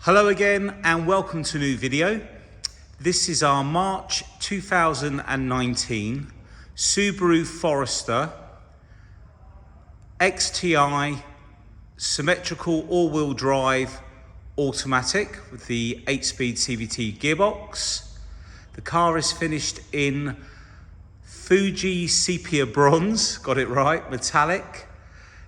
Hello again and welcome to a new video. This is our March 2019 Subaru Forester XTI Symmetrical all-wheel drive automatic with the 8-speed CVT gearbox. The car is finished in Fuji Sepia Bronz, got it right, metallic.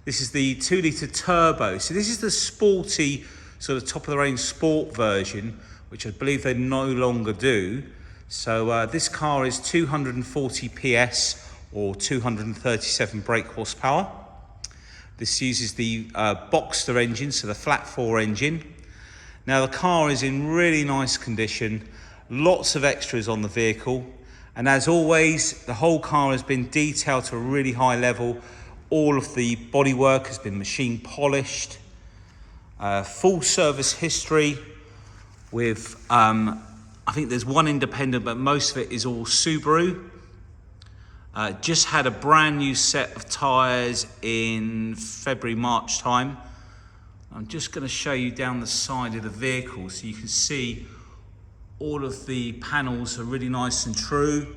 This is the 2-litre turbo. So this is the sporty, sort of top of the range sport version, which I believe they no longer do. So this car is 240 PS or 237 brake horsepower. This uses the Boxster engine, so the flat 4 engine. Now the car is in really nice condition, lots of extras on the vehicle, and as always, the whole car has been detailed to a really high level. All of the bodywork has been machine polished. Full service history with, I think there's one independent, but most of it is all Subaru. Just had a brand new set of tyres in February, March time. I'm just going to show you down the side of the vehicle so you can see all of the panels are really nice and true.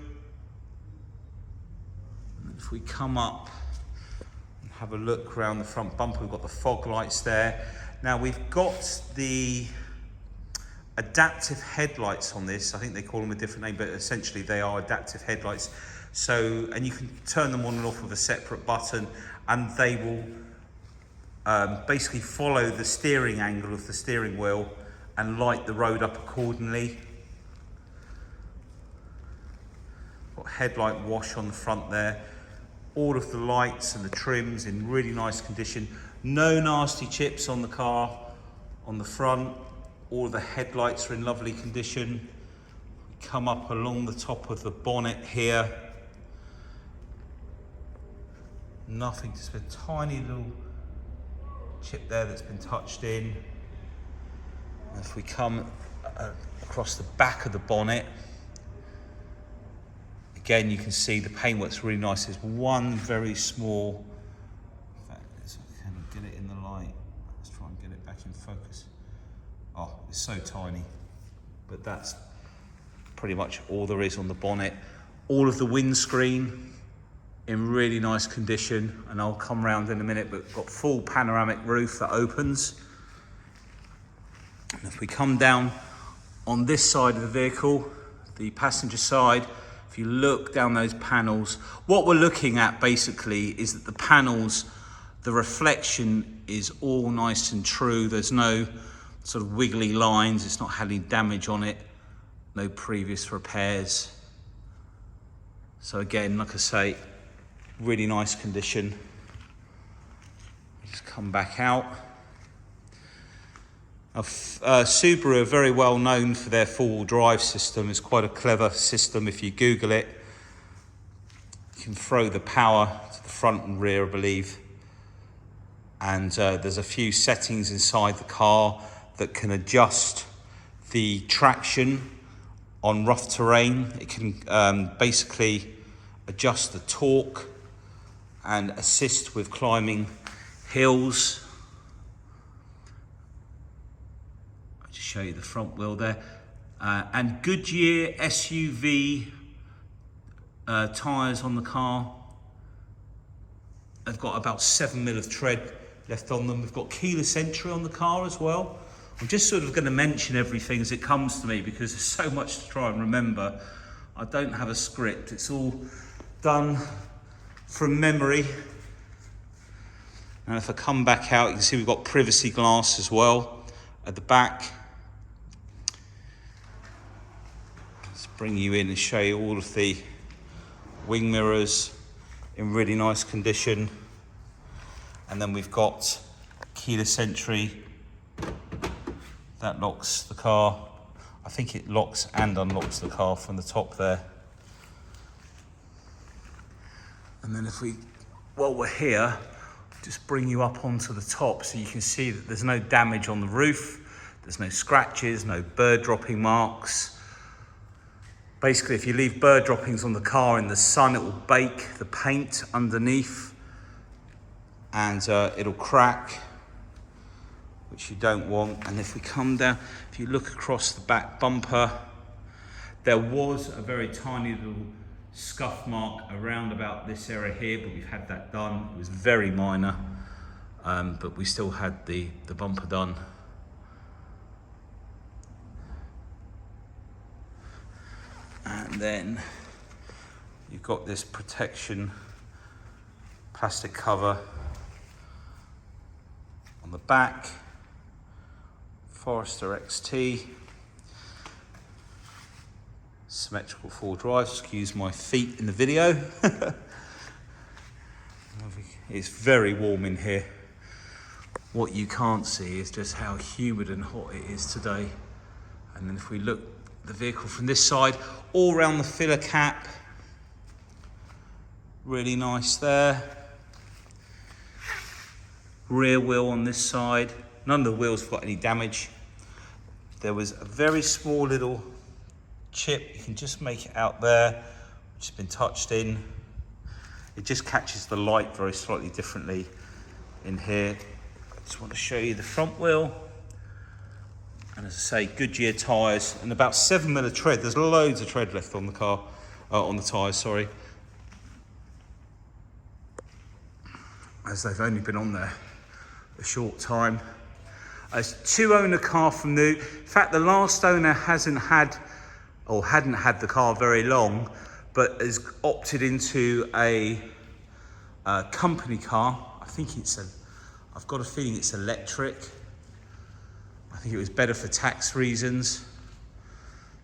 And if we come up and have a look around the front bumper, we've got the fog lights there. Now we've got the adaptive headlights on this. I think they call them a different name, but essentially they are adaptive headlights. So, and you can turn them on and off with a separate button, and they will basically follow the steering angle of the steering wheel and light the road up accordingly. Got headlight wash on the front there. All of the lights and the trims in really nice condition. No nasty chips on the car on the front. All the headlights are in lovely condition. Come up along the top of the bonnet here. Nothing, just a tiny little chip there that's been touched in. And if we come across the back of the bonnet, again you can see the paintwork's really nice. There's one very small, in fact, let's kind of get it in the light. Let's try and get it back in focus. Oh, it's so tiny, but that's pretty much all there is on the bonnet. All of the windscreen in really nice condition, and I'll come round in a minute, but got full panoramic roof that opens. And if we come down on this side of the vehicle, the passenger side, if you look down those panels, what we're looking at basically is that the panels, the reflection is all nice and true. There's no sort of wiggly lines. It's not had any damage on it. No previous repairs. So again, like I say, really nice condition. Just come back out. Subaru are very well known for their four-wheel drive system. It's quite a clever system. If you Google it, you can throw the power to the front and rear, I believe. And there's a few settings inside the car that can adjust the traction on rough terrain. It can basically adjust the torque and assist with climbing hills. I'll just show you the front wheel there. And Goodyear SUV tyres on the car. They've got about 7 mil of tread left on them. We've got keyless entry on the car as well. I'm just sort of going to mention everything as it comes to me because there's so much to try and remember. I don't have a script. It's all done from memory. And if I come back out, you can see we've got privacy glass as well at the back. Let's bring you in and show you all of the wing mirrors in really nice condition. And then we've got keyless entry. That locks the car. I think it locks and unlocks the car from the top there. And then if we, while we're here, just bring you up onto the top so you can see that there's no damage on the roof. There's no scratches, no bird dropping marks. Basically, if you leave bird droppings on the car in the sun, it will bake the paint underneath and it'll crack, which you don't want. And if we come down, if you look across the back bumper, there was a very tiny little scuff mark around about this area here, but we've had that done. It was very minor, but we still had the bumper done. And then you've got this protection plastic cover on the back, Forester XT, symmetrical four drive. Excuse my feet in the video. It's very warm in here. What you can't see is just how humid and hot it is today. And then if we look at the vehicle from this side, all around the filler cap, really nice there. Rear wheel on this side, none of the wheels have got any damage. There was a very small little chip, you can just make it out there, which has been touched in. It just catches the light very slightly differently in here. I just want to show you the front wheel. And as I say, Goodyear tyres and about 7mm of tread. There's loads of tread left on the car, on the tyres, sorry. As they've only been on there a short time. It's a 2-owner car from new. In fact, the last owner hadn't had the car very long, but has opted into a company car. I've got a feeling it's electric. I think it was better for tax reasons,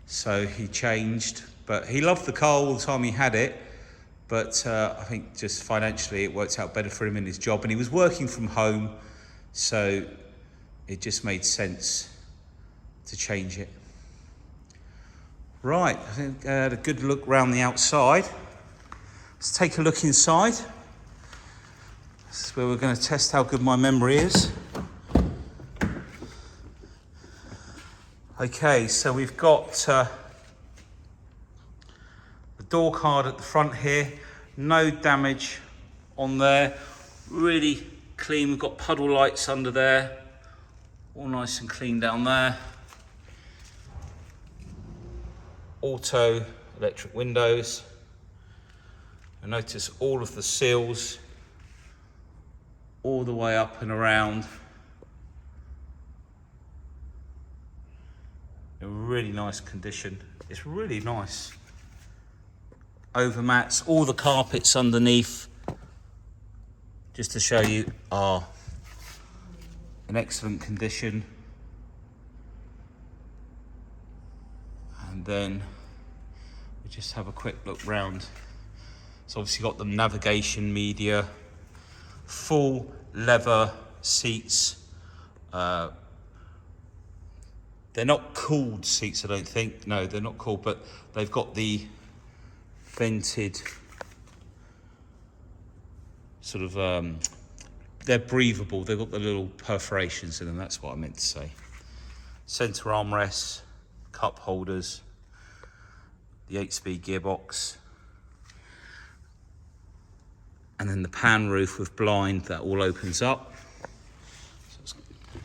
so he changed. But he loved the car all the time he had it, but I think just financially it worked out better for him in his job, and he was working from home, so it just made sense to change it. Right, I think I had a good look around the outside. Let's take a look inside. This is where we're going to test how good my memory is. Okay, so we've got the door card at the front here. No damage on there. Really clean. We've got puddle lights under there. All nice and clean down there. Auto electric windows. I notice all of the seals all the way up and around. In really nice condition. It's really nice. Overmats, all the carpets underneath, just to show you, are in excellent condition. And then we just have a quick look round. It's obviously got the navigation media, full leather seats. They're not cooled seats, I don't think. No, they're not cooled, but they've got the vented sort of, they're breathable. They've got the little perforations in them, that's what I meant to say. Centre armrests, cup holders, the 8-speed gearbox, and then the pan roof with blind that all opens up. So let's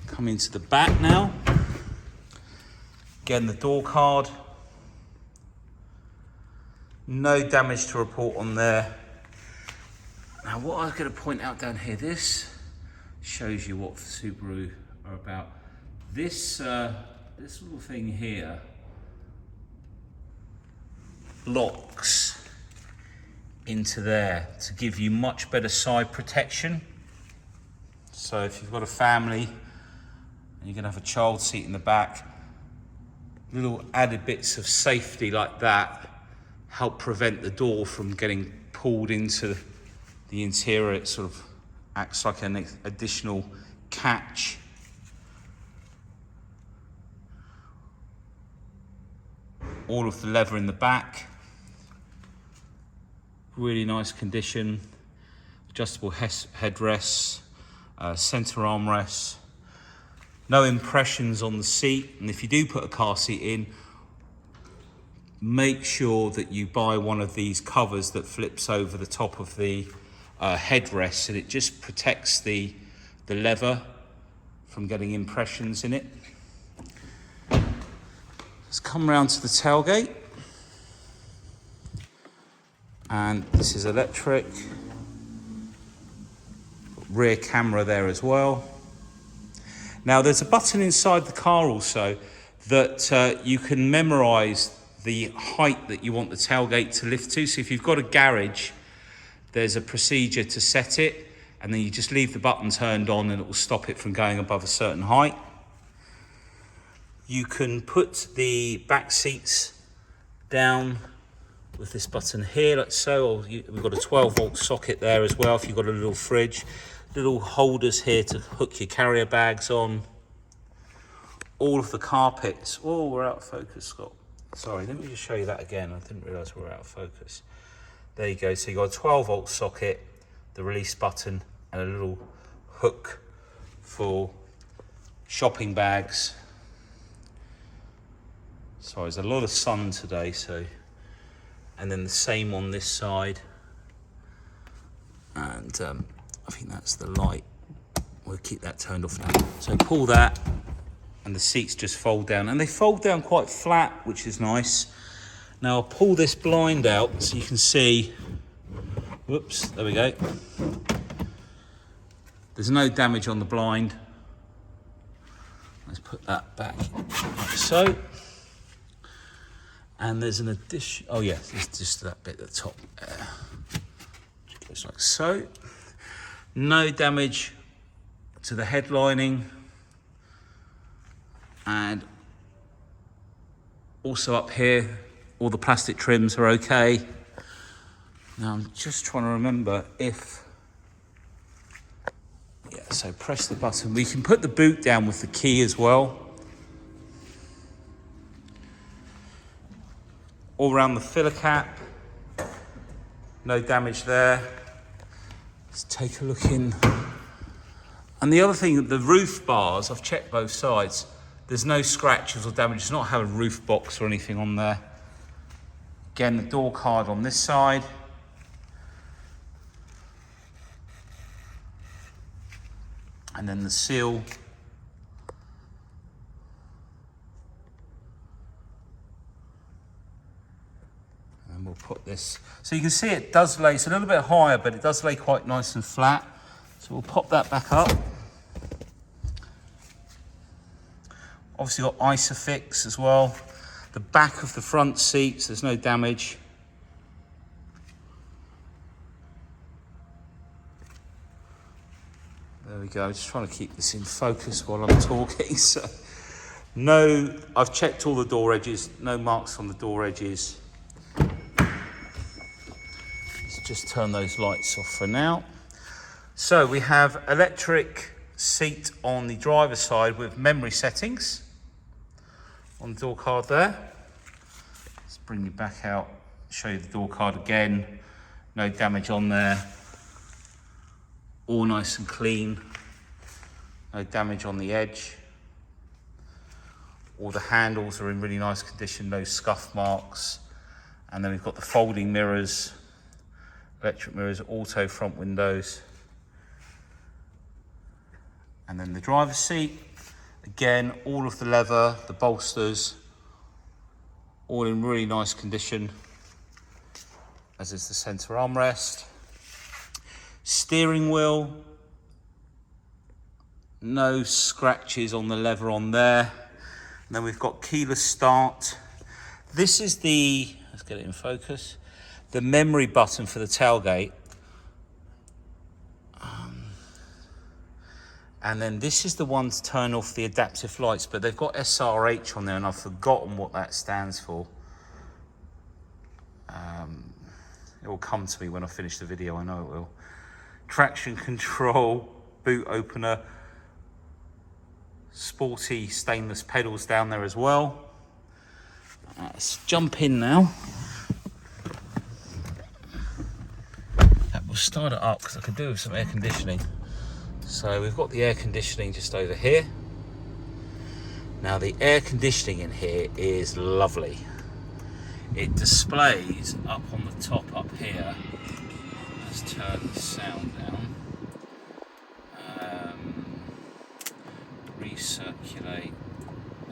come into the back now. Again, the door card. No damage to report on there. Now, what I was going to point out down here, this shows you what the Subaru are about. This little thing here locks into there to give you much better side protection. So if you've got a family and you're going to have a child seat in the back, little added bits of safety like that help prevent the door from getting pulled into the interior. It sort of acts like an additional catch. All of the leather in the back, really nice condition. Adjustable headrests, centre armrests. No impressions on the seat, and if you do put a car seat in, make sure that you buy one of these covers that flips over the top of the headrest, and it just protects the leather from getting impressions in it. Let's come round to the tailgate. And this is electric. Rear camera there as well. Now there's a button inside the car also that you can memorise the height that you want the tailgate to lift to. So if you've got a garage, there's a procedure to set it, and then you just leave the button turned on and it will stop it from going above a certain height. You can put the back seats down with this button here, like so, or we've got a 12-volt socket there as well if you've got a little fridge. Little holders here to hook your carrier bags on. All of the carpets. Oh, we're out of focus, Scott. Sorry, let me just show you that again. I didn't realise we were out of focus. There you go. So you've got a 12-volt socket, the release button, and a little hook for shopping bags. Sorry, there's a lot of sun today, so. And then the same on this side. And I think that's the light. We'll keep that turned off now. So pull that, and the seats just fold down. And they fold down quite flat, which is nice. Now I'll pull this blind out so you can see. Whoops, there we go. There's no damage on the blind. Let's put that back like so. And there's an addition, oh yeah, there's just that bit at the top. Goes like so. No damage to the headlining. And also up here, all the plastic trims are okay. Now I'm just trying to remember if, yeah, so press the button. We can put the boot down with the key as well. All around the filler cap, no damage there. Let's take a look in. And the other thing, the roof bars, I've checked both sides. There's no scratches or damage. It's not have a roof box or anything on there. Again, the door card on this side. And then the seal. And we'll put this. So you can see it does lay, it's a little bit higher, but it does lay quite nice and flat. So we'll pop that back up. Obviously got Isofix as well. The back of the front seats, there's no damage. There we go, just trying to keep this in focus while I'm talking. So, no, I've checked all the door edges, no marks on the door edges. Let's just turn those lights off for now. So we have electric seat on the driver's side with memory settings on the door card there. Let's bring you back out, show you the door card again. No damage on there. All nice and clean. No damage on the edge. All the handles are in really nice condition, no scuff marks. And then we've got the folding mirrors, electric mirrors, auto front windows. And then the driver's seat, again, all of the leather, the bolsters, all in really nice condition, as is the center armrest. Steering wheel, no scratches on the leather on there. And then we've got keyless start. This is the, let's get it in focus, the memory button for the tailgate. And then this is the one to turn off the adaptive lights, but they've got SRH on there and I've forgotten what that stands for. It will come to me when I finish the video, I know it will. Traction control, boot opener, sporty stainless pedals down there as well. Let's jump in now. We'll start it up because I could do with some air conditioning. So we've got the air conditioning just over here. Now the air conditioning in here is lovely. It displays up on the top up here. Let's turn the sound down. recirculate,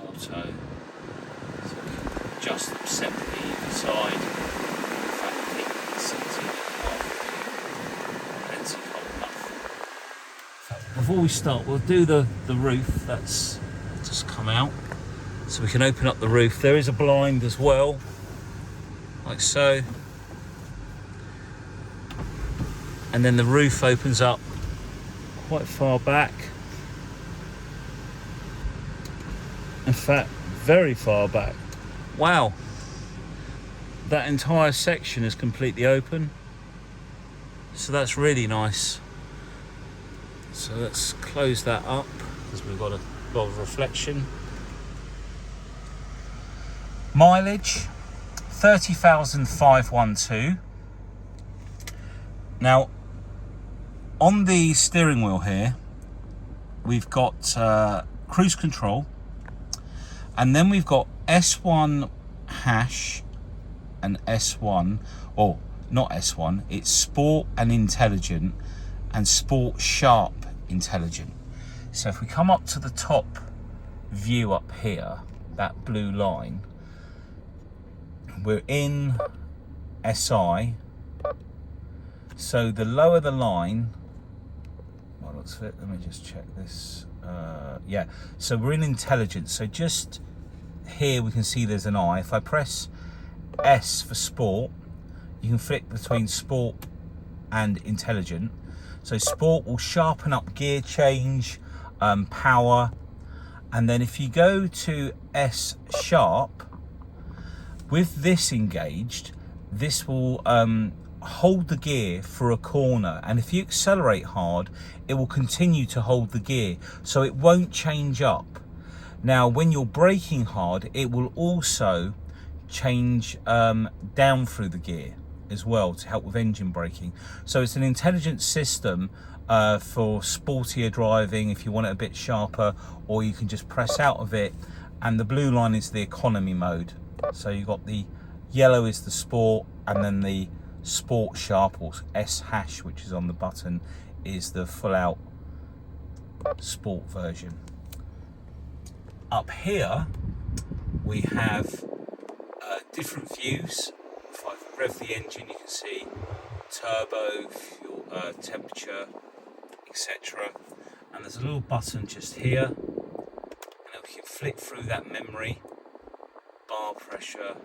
auto, so we can adjust them separately either side. In fact, I think 16.5 plenty cold enough. Before we start, we'll do the roof. That's just come out, so we can open up the roof. There is a blind as well, like so, and then the roof opens up quite far back. In fact, very far back. Wow, that entire section is completely open, so that's really nice. So let's close that up because we've got a lot of reflection. Mileage 30,512. Now on the steering wheel here we've got cruise control, and then we've got S1 hash and S1, or not S1, it's sport and intelligent, and sport sharp intelligent. So if we come up to the top view up here, that blue line, we're in SI. So the lower the line, well, looks of it, let me just check this. Yeah, so we're in intelligence. So just here we can see there's an I. If I press S for sport, you can flick between sport and intelligent. So sport will sharpen up gear change, power, and then if you go to S sharp, with this engaged, this will hold the gear for a corner, and if you accelerate hard, it will continue to hold the gear, so it won't change up. Now when you're braking hard, it will also change down through the gear as well to help with engine braking. So it's an intelligent system for sportier driving if you want it a bit sharper, or you can just press out of it, and the blue line is the economy mode. So you've got the yellow is the sport, and then the sport sharp, or S hash, which is on the button, is the full out sport version. Up here we have different views. If I rev the engine, you can see turbo, fuel, temperature, etc. And there's a little button just here, and then we can flick through that memory, bar pressure.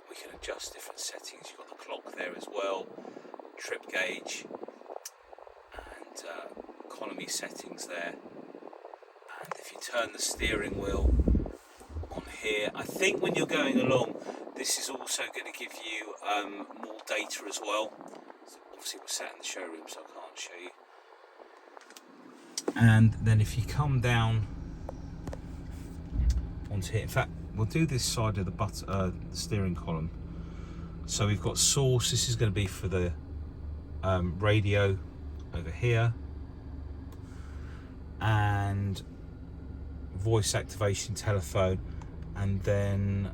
We can adjust different settings. You've got the clock there as well, trip gauge, and economy settings there. And if you turn the steering wheel on here, I think when you're going along, this is also going to give you more data as well. So obviously we're sat in the showroom, so I can't show you. And then if you come down onto here, in fact we'll do this side of the steering column. So we've got source, this is going to be for the radio over here, and voice activation telephone, and then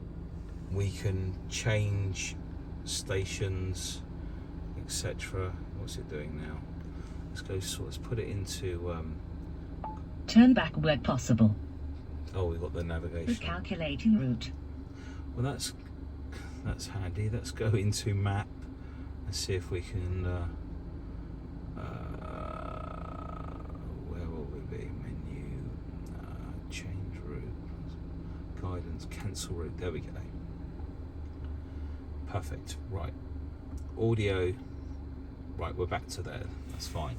we can change stations, etc. What's it doing now? Let's go, so let's put it into turn back where possible. Oh, we've got the navigation. Recalculating route. Well, that's handy. Let's go into map and see if we can where will we be? Menu, change route, guidance, cancel route. There we go. Perfect. Right, audio. Right, we're back to there. That's fine.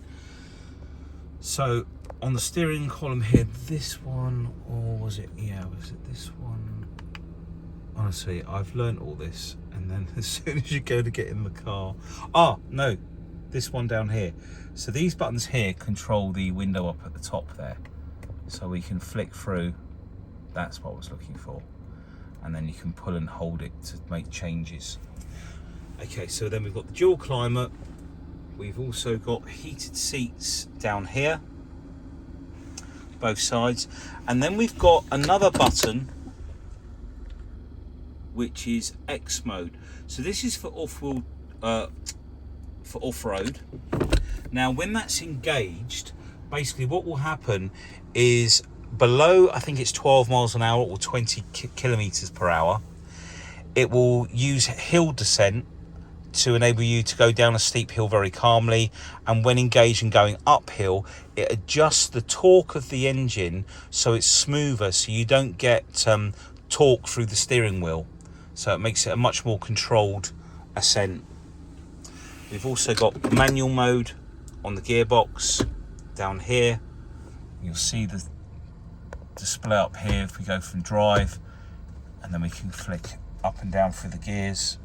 So on the steering column here, this one, or was it? Yeah, was it this one? Honestly, I've learnt all this, and then as soon as you go to get in the car, no, this one down here. So these buttons here control the window up at the top there, so we can flick through. That's what I was looking for, and then you can pull and hold it to make changes. Okay, so then we've got the dual climate. We've also got heated seats down here, both sides, and then we've got another button which is X mode. So this is for off-road. Now when that's engaged, basically what will happen is below, I think it's 12 miles an hour or 20 kilometers per hour, it will use hill descent to enable you to go down a steep hill very calmly, and when engaged and going uphill, it adjusts the torque of the engine so it's smoother, so you don't get torque through the steering wheel, so it makes it a much more controlled ascent. We've also got manual mode on the gearbox down here. You'll see the display up here if we go from drive, and then we can flick up and down through the gears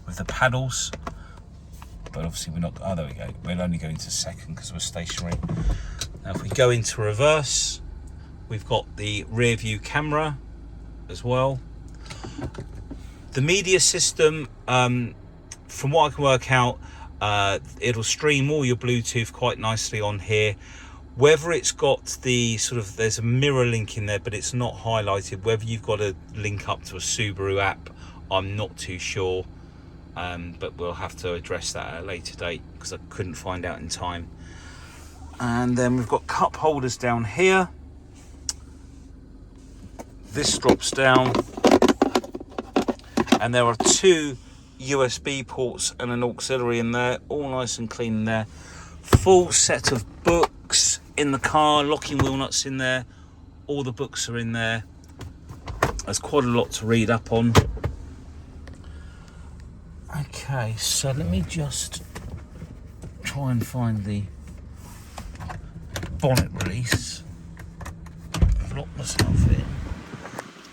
with the paddles, but obviously we're not, oh there we go, we're only going to second because we're stationary. Now if we go into reverse, we've got the rear view camera as well. The media system, from what I can work out, it'll stream all your Bluetooth quite nicely on here. Whether it's got the sort of, there's a MirrorLink in there, but it's not highlighted. Whether you've got to link up to a Subaru app, I'm not too sure. But we'll have to address that at a later date because I couldn't find out in time. And then we've got cup holders down here. This drops down, and there are 2 USB ports and an auxiliary in there, all nice and clean in there. Full set of books in the car, locking wheel nuts in there, all the books are in there. There's quite a lot to read up on. Okay, so let me just try and find the bonnet release. I've locked myself in.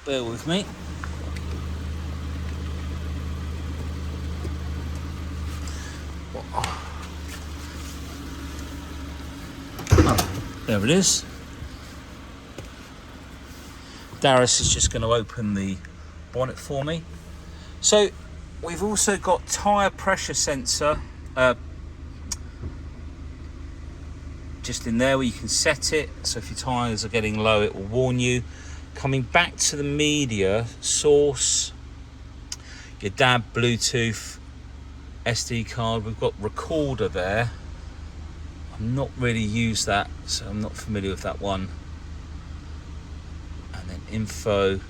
Bear with me. Oh, there it is. Darius is just going to open the bonnet for me. So we've also got tyre pressure sensor just in there where you can set it, so if your tyres are getting low it will warn you. Coming back to the media source, your DAB, Bluetooth, SD card, we've got recorder there. I've not really used that, so I'm not familiar with that one. And then info,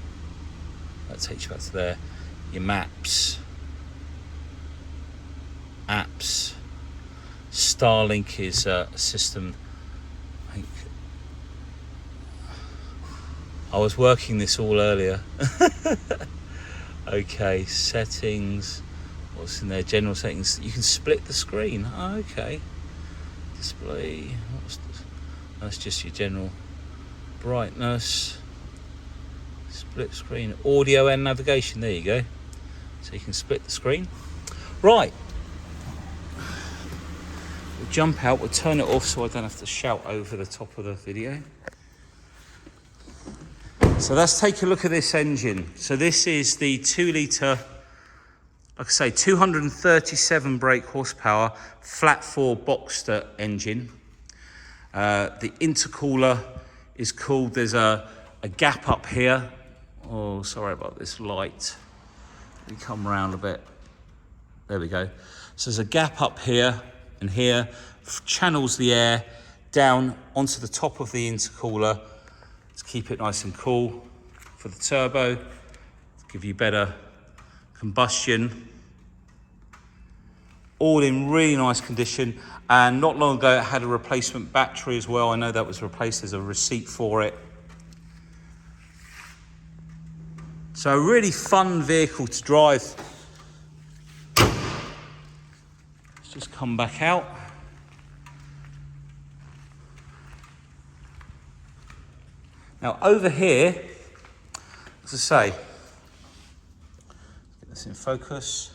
that takes you back to there. Your maps, apps. StarLink is a system, I think. I was working this all earlier. Okay, settings, what's in there? General settings. You can split the screen. Oh, okay. Display, what's this? That's just your general brightness. Split screen, audio and navigation. There you go. So you can split the screen. Right. We'll jump out, we'll turn it off so I don't have to shout over the top of the video. So let's take a look at this engine. So this is the 2 litre, like I say, 237 brake horsepower, flat 4 Boxster engine. The intercooler is called, there's a gap up here. Oh, sorry about this light. Let me come round a bit. There we go. So there's a gap up here and here, channels the air down onto the top of the intercooler to keep it nice and cool for the turbo, to give you better combustion. All in really nice condition, and not long ago it had a replacement battery as well. I know that was replaced, there's a receipt for it. So a really fun vehicle to drive. Let's just come back out. Now over here, as I say, get this in focus.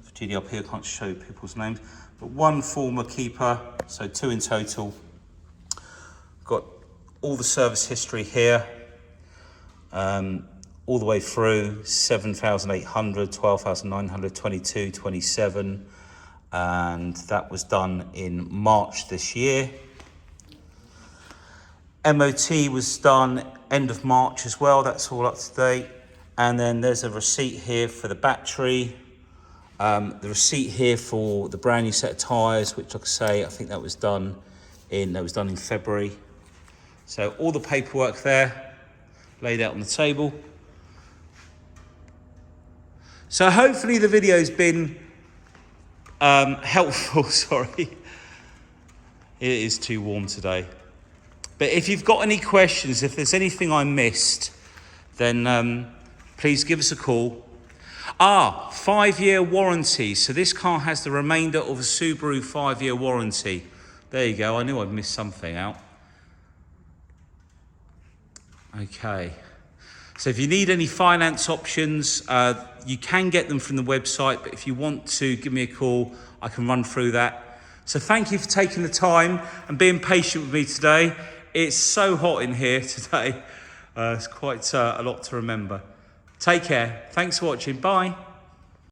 For GDLP I can't show people's names, but 1 former keeper, so 2 in total. Got all the service history here. All the way through, 7,800, 12,900, 22, 27, and that was done in March this year. MOT was done end of March as well, that's all up to date. And then there's a receipt here for the battery, the receipt here for the brand new set of tyres, which like I say, I think that was done that was done in February. So all the paperwork there, laid out on the table. So hopefully the video's been helpful, sorry. It is too warm today. But if you've got any questions, if there's anything I missed, then please give us a call. 5-year warranty. So this car has the remainder of a Subaru 5-year warranty. There you go, I knew I'd missed something out. Okay. So if you need any finance options, you can get them from the website, but if you want to give me a call, I can run through that. So thank you for taking the time and being patient with me today. It's so hot in here today. It's quite a lot to remember. Take care. Thanks for watching. Bye.